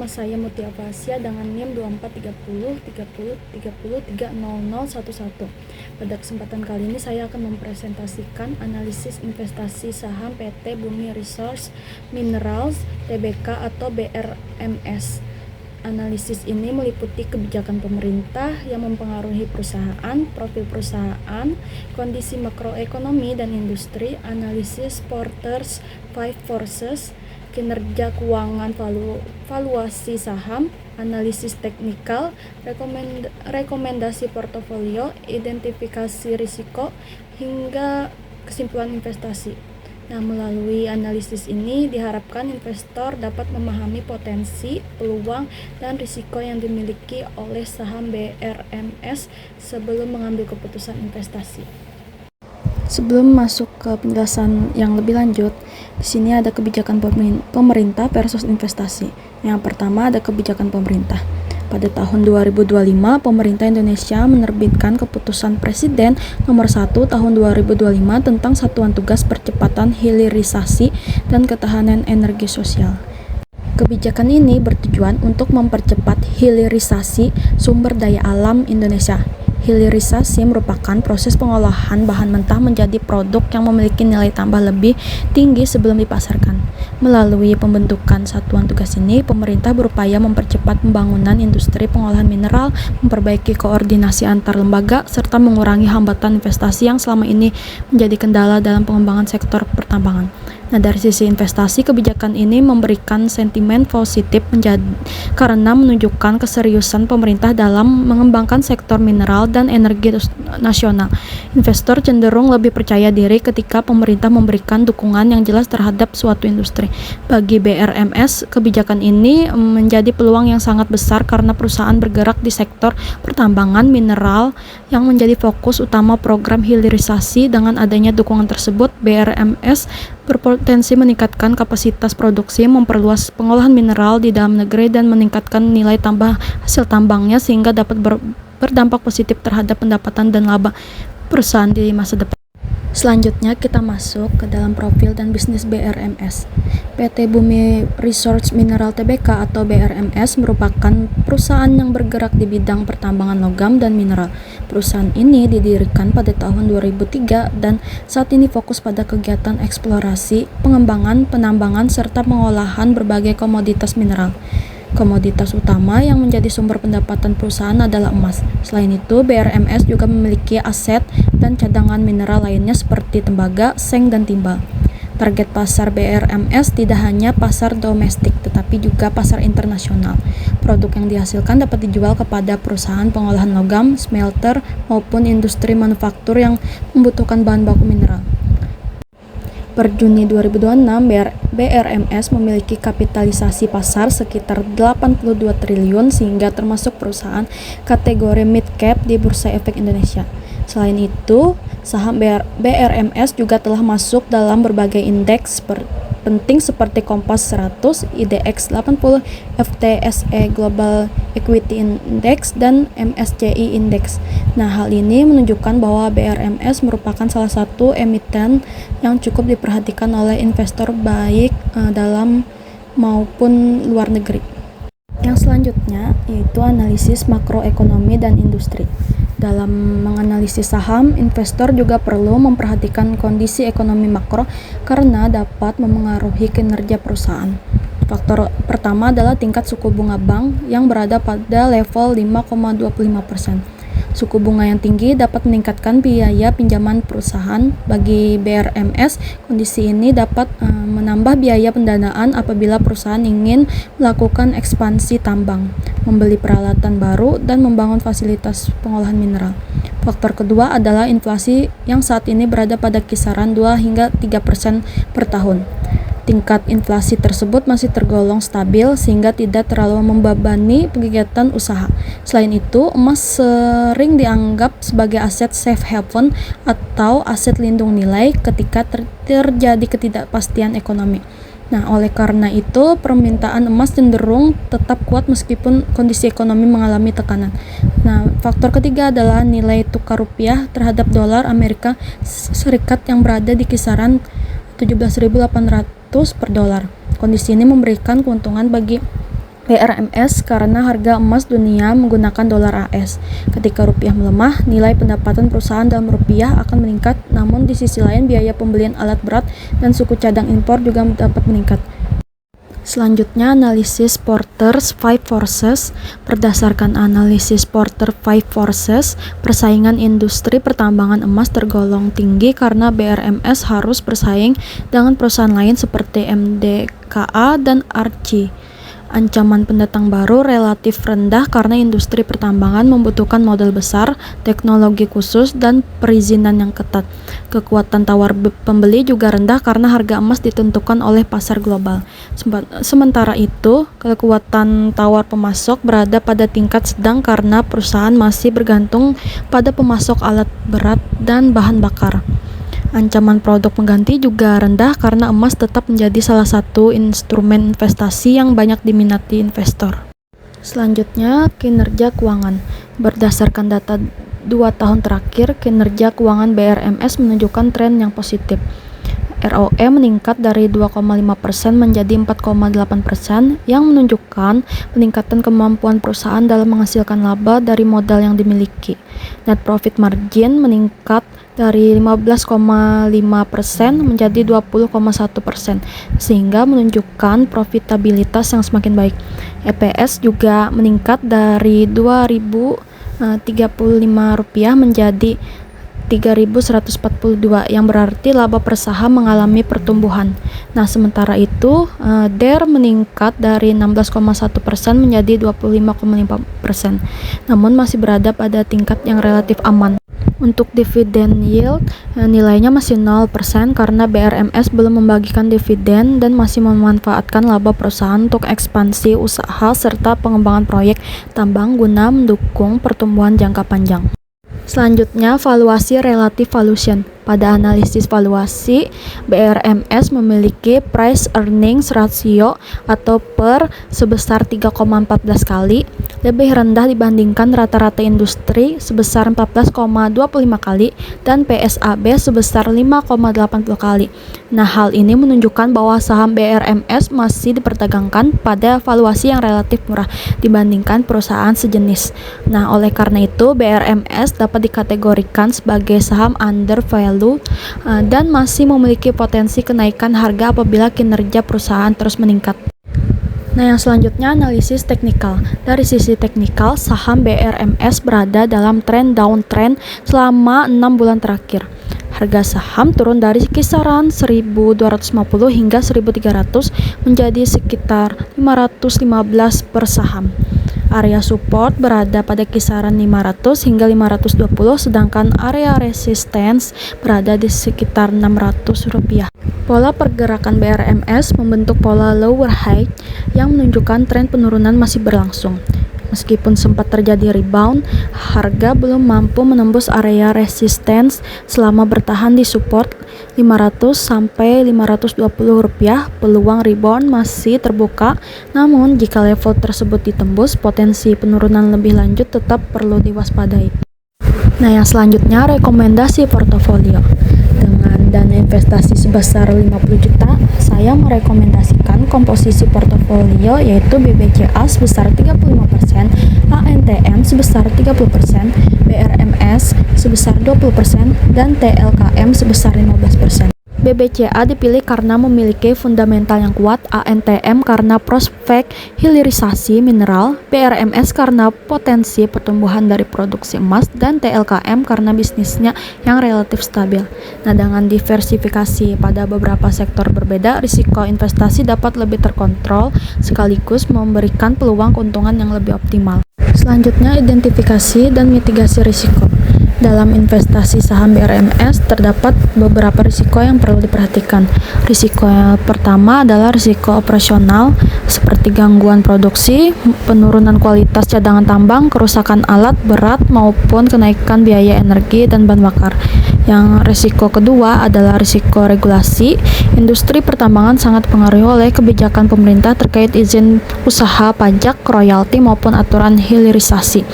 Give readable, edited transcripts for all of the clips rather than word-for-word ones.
saya Mutia Fasya dengan NIM 24303030303011. Pada kesempatan kali ini saya akan mempresentasikan analisis investasi saham PT Bumi Resource Minerals Tbk atau BRMS. Analisis ini meliputi kebijakan pemerintah yang mempengaruhi perusahaan, profil perusahaan, kondisi makroekonomi dan industri, analisis Porter's Five Forces, kinerja keuangan, valuasi saham, analisis teknikal, rekomendasi portofolio, identifikasi risiko, hingga kesimpulan investasi. Nah, melalui analisis ini diharapkan investor dapat memahami potensi, peluang, dan risiko yang dimiliki oleh saham BRMS sebelum mengambil keputusan investasi. Sebelum masuk ke penjelasan yang lebih lanjut, di sini ada kebijakan pemerintah versus investasi. Yang pertama ada kebijakan pemerintah. Pada tahun 2025, pemerintah Indonesia menerbitkan Keputusan Presiden Nomor 1 Tahun 2025 tentang Satuan Tugas Percepatan Hilirisasi dan Ketahanan Energi Sosial. Kebijakan ini bertujuan untuk mempercepat hilirisasi sumber daya alam Indonesia. Hilirisasi merupakan proses pengolahan bahan mentah menjadi produk yang memiliki nilai tambah lebih tinggi sebelum dipasarkan. Melalui pembentukan satuan tugas ini, pemerintah berupaya mempercepat pembangunan industri pengolahan mineral, memperbaiki koordinasi antar lembaga, serta mengurangi hambatan investasi yang selama ini menjadi kendala dalam pengembangan sektor pertambangan. Nah, dari sisi investasi, kebijakan ini memberikan sentimen positif karena menunjukkan keseriusan pemerintah dalam mengembangkan sektor mineral dan energi nasional. Investor cenderung lebih percaya diri ketika pemerintah memberikan dukungan yang jelas terhadap suatu industri. Bagi BRMS, kebijakan ini menjadi peluang yang sangat besar karena perusahaan bergerak di sektor pertambangan mineral yang menjadi fokus utama program hilirisasi. Dengan adanya dukungan tersebut, BRMS berpotensi meningkatkan kapasitas produksi, memperluas pengolahan mineral di dalam negeri, dan meningkatkan nilai tambah hasil tambangnya sehingga dapat berdampak positif terhadap pendapatan dan laba perusahaan di masa depan. Selanjutnya kita masuk ke dalam profil dan bisnis BRMS. PT Bumi Resource Mineral Tbk atau BRMS merupakan perusahaan yang bergerak di bidang pertambangan logam dan mineral. Perusahaan ini didirikan pada tahun 2003 dan saat ini fokus pada kegiatan eksplorasi, pengembangan, penambangan, serta pengolahan berbagai komoditas mineral. Komoditas utama yang menjadi sumber pendapatan perusahaan adalah emas. Selain itu, BRMS juga memiliki aset dan cadangan mineral lainnya seperti tembaga, seng, dan timbal. Target pasar BRMS tidak hanya pasar domestik, tetapi juga pasar internasional. Produk yang dihasilkan dapat dijual kepada perusahaan pengolahan logam, smelter, maupun industri manufaktur yang membutuhkan bahan baku mineral. Per Juni 2026, BRMS memiliki kapitalisasi pasar sekitar 82 triliun sehingga termasuk perusahaan kategori mid cap di Bursa Efek Indonesia. Selain itu, saham BRMS juga telah masuk dalam berbagai indeks penting seperti Kompas 100, IDX 80, FTSE Global Equity Index, dan MSCI Index. Nah, hal ini menunjukkan bahwa BRMS merupakan salah satu emiten yang cukup diperhatikan oleh investor baik dalam maupun luar negeri. Yang selanjutnya yaitu analisis makroekonomi dan industri. Dalam menganalisis saham, investor juga perlu memperhatikan kondisi ekonomi makro karena dapat memengaruhi kinerja perusahaan. Faktor pertama adalah tingkat suku bunga bank yang berada pada level 5,25%. Suku bunga yang tinggi dapat meningkatkan biaya pinjaman perusahaan. Bagi BRMS, kondisi ini dapat menambah biaya pendanaan apabila perusahaan ingin melakukan ekspansi tambang, membeli peralatan baru, dan membangun fasilitas pengolahan mineral. Faktor kedua adalah inflasi yang saat ini berada pada kisaran 2 hingga 3% per tahun. Tingkat inflasi tersebut masih tergolong stabil sehingga tidak terlalu membebani kegiatan usaha. Selain itu, emas sering dianggap sebagai aset safe haven atau aset lindung nilai ketika terjadi ketidakpastian ekonomi. Nah, oleh karena itu, permintaan emas cenderung tetap kuat meskipun kondisi ekonomi mengalami tekanan. Nah, faktor ketiga adalah nilai tukar rupiah terhadap dolar Amerika Serikat yang berada di kisaran 17.800 per dolar. Kondisi ini memberikan keuntungan bagi BRMS karena harga emas dunia menggunakan dolar AS. Ketika rupiah melemah, nilai pendapatan perusahaan dalam rupiah akan meningkat, namun di sisi lain biaya pembelian alat berat dan suku cadang impor juga dapat meningkat. Selanjutnya, analisis Porter's Five Forces. Berdasarkan analisis Porter Five Forces, persaingan industri pertambangan emas tergolong tinggi karena BRMS harus bersaing dengan perusahaan lain seperti MDKA dan Archie. Ancaman pendatang baru relatif rendah karena industri pertambangan membutuhkan modal besar, teknologi khusus, dan perizinan yang ketat. Kekuatan tawar pembeli juga rendah karena harga emas ditentukan oleh pasar global. Sementara itu, kekuatan tawar pemasok berada pada tingkat sedang karena perusahaan masih bergantung pada pemasok alat berat dan bahan bakar. Ancaman produk pengganti juga rendah karena emas tetap menjadi salah satu instrumen investasi yang banyak diminati investor. Selanjutnya, kinerja keuangan. Berdasarkan data 2 tahun terakhir, kinerja keuangan BRMS menunjukkan tren yang positif. ROE meningkat dari 2,5% menjadi 4,8% yang menunjukkan peningkatan kemampuan perusahaan dalam menghasilkan laba dari modal yang dimiliki. Net profit margin meningkat dari 15,5% menjadi 20,1%, sehingga menunjukkan profitabilitas yang semakin baik. EPS juga meningkat dari Rp2.035 menjadi Rp3.142, yang berarti laba per saham mengalami pertumbuhan. Nah, sementara itu, DER meningkat dari 16,1% menjadi 25,5%, namun masih berada pada tingkat yang relatif aman. Untuk dividen yield, nilainya masih 0% karena BRMS belum membagikan dividen dan masih memanfaatkan laba perusahaan untuk ekspansi usaha serta pengembangan proyek tambang guna mendukung pertumbuhan jangka panjang. Selanjutnya, valuasi relative valuation. Pada analisis valuasi, BRMS memiliki price earnings ratio atau PER sebesar 3,14 kali, lebih rendah dibandingkan rata-rata industri sebesar 14,25 kali dan PSAB sebesar 5,80 kali. Nah, hal ini menunjukkan bahwa saham BRMS masih diperdagangkan pada valuasi yang relatif murah dibandingkan perusahaan sejenis. Nah, oleh karena itu BRMS dapat dikategorikan sebagai saham undervalue dan masih memiliki potensi kenaikan harga apabila kinerja perusahaan terus meningkat. Nah, yang selanjutnya analisis teknikal. Dari sisi teknikal, saham BRMS berada dalam tren downtrend selama 6 bulan terakhir. Harga saham turun dari kisaran 1.250 hingga 1.300 menjadi sekitar 515 per saham. Area support berada pada kisaran 500 hingga 520, sedangkan area resistance berada di sekitar Rp600. Pola pergerakan BRMS membentuk pola lower high yang menunjukkan tren penurunan masih berlangsung. Meskipun sempat terjadi rebound, harga belum mampu menembus area resistance selama bertahan di support 500 sampai Rp520. Peluang rebound masih terbuka, namun jika level tersebut ditembus, potensi penurunan lebih lanjut tetap perlu diwaspadai. Nah, yang selanjutnya rekomendasi portofolio. Dengan dana investasi sebesar 50 juta, saya merekomendasikan komposisi portofolio yaitu BBCA sebesar 35%, ANTM sebesar 30%, BRMS sebesar 20%, dan TLKM sebesar 15%. BBCA dipilih karena memiliki fundamental yang kuat, ANTM karena prospek hilirisasi mineral, BRMS karena potensi pertumbuhan dari produksi emas, dan TLKM karena bisnisnya yang relatif stabil. Nah, dengan diversifikasi pada beberapa sektor berbeda, risiko investasi dapat lebih terkontrol sekaligus memberikan peluang keuntungan yang lebih optimal. Selanjutnya, identifikasi dan mitigasi risiko. Dalam investasi saham BRMS terdapat beberapa risiko yang perlu diperhatikan. Risiko yang pertama adalah risiko operasional seperti gangguan produksi, penurunan kualitas cadangan tambang, kerusakan alat berat maupun kenaikan biaya energi dan bahan bakar. Yang risiko kedua adalah risiko regulasi. Industri pertambangan sangat dipengaruhi oleh kebijakan pemerintah terkait izin usaha, pajak, royalti maupun aturan hilirisasi.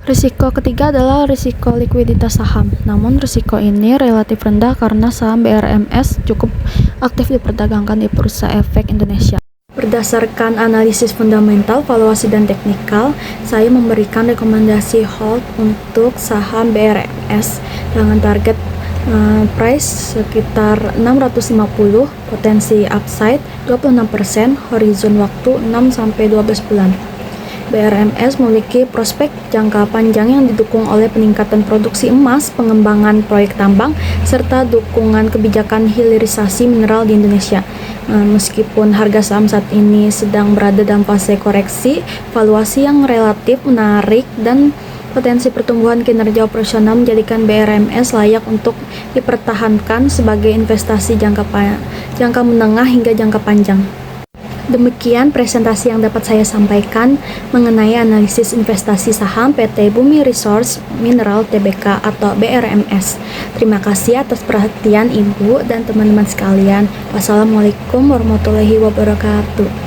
Risiko ketiga adalah risiko likuiditas saham. Namun risiko ini relatif rendah karena saham BRMS cukup aktif diperdagangkan di Bursa Efek Indonesia. Berdasarkan analisis fundamental, valuasi, dan teknikal, saya memberikan rekomendasi hold untuk saham BRMS dengan target price sekitar 650, potensi upside 26%, horizon waktu 6-12 bulan. BRMS memiliki prospek jangka panjang yang didukung oleh peningkatan produksi emas, pengembangan proyek tambang, serta dukungan kebijakan hilirisasi mineral di Indonesia. Meskipun harga saham saat ini sedang berada dalam fase koreksi, valuasi yang relatif menarik dan potensi pertumbuhan kinerja operasional menjadikan BRMS layak untuk dipertahankan sebagai investasi jangka menengah hingga jangka panjang. Demikian presentasi yang dapat saya sampaikan mengenai analisis investasi saham PT Bumi Resource Mineral Tbk atau BRMS. Terima kasih atas perhatian Ibu dan teman-teman sekalian. Wassalamualaikum warahmatullahi wabarakatuh.